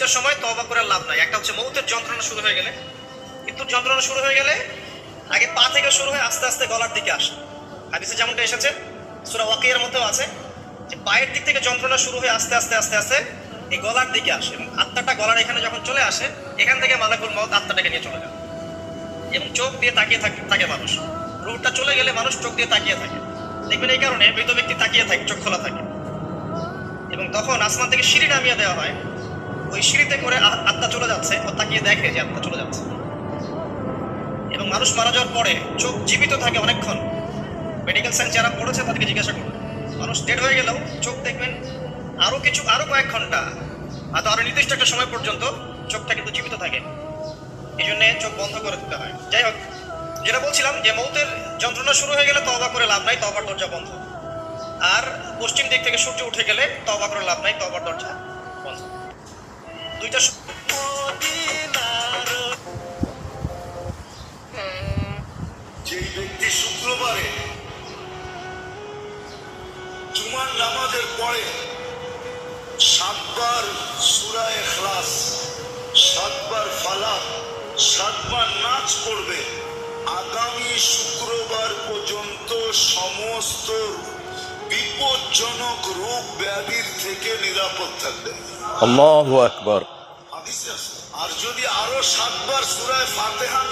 দুইটা সময় তওবা করে লাভ নাই। একটা হচ্ছে মৌতের যন্ত্রণা শুরু হয়ে গেলে, মৃত্যুর যন্ত্রণা শুরু হয়ে গেলে আগে পা থেকে শুরু হয়ে আস্তে আস্তে গলার দিকে আসে। হাদিসে যেমনটা এসেছে, সূরা ওয়াকিয়ার মধ্যেও আছে যে পায়ের দিক থেকে যন্ত্রণা শুরু হয়ে আস্তে আস্তে আস্তে আস্তে এই গলার দিকে আসে, এবং আত্মাটা গলার এখানে যখন চলে আসে, এখান থেকে মালাকুল মউত আত্মাটাকে নিয়ে চলে যায়। এবং চোখ দিয়ে তাকিয়ে থাকে মানুষ। রূহটা চলে গেলে মানুষ চোখ দিয়ে তাকিয়ে থাকে, দেখবেন এই কারণে মৃত ব্যক্তি তাকিয়ে থাকে, চোখ খোলা থাকে। এবং তখন আসমান থেকে সিঁড়ি নামিয়ে দেওয়া হয়, ওই সিঁড়িতে করে আত্মা চলে যাচ্ছে, ও তাকিয়ে দেখে যে আত্মা চলে যাচ্ছে। এবং মানুষ মারা যাওয়ার পরে চোখ জীবিত থাকে অনেকক্ষণ। মেডিকেল সায়েন্স যারা পড়েছে তাদেরকে জিজ্ঞাসা করুন, মানুষ ডেড হয়ে গেলেও চোখ দেখবেন আরো কয়েক ঘন্টা, হয়তো আরো নির্দিষ্ট একটা সময় পর্যন্ত চোখটা কিন্তু জীবিত থাকে। এই জন্য চোখ বন্ধ করে দিতে হয়। যাই হোক, যেটা বলছিলাম যে মৌতের যন্ত্রণা শুরু হয়ে গেলে তওবা করে লাভ নাই, তওবার দরজা বন্ধ। আর পশ্চিম দিক থেকে সূর্য উঠে গেলে তওবা করে লাভ নাই, তওবার দরজা বন্ধ। দুইটা যে ব্যক্তি শুক্রবারে জুমার নামাজের পরে 7 বার সূরা ইখলাস, 7 বার ফালাক, 7 বার নাচ পড়বে, আগামী শুক্রবার পর্যন্ত সমস্ত বিপজ্জনক রোগ ব্যাধির থেকে নিরাপদ থাকবে। আল্লাহু আকবার। আর যদি আরো 7 বার সূরা ফাতিহা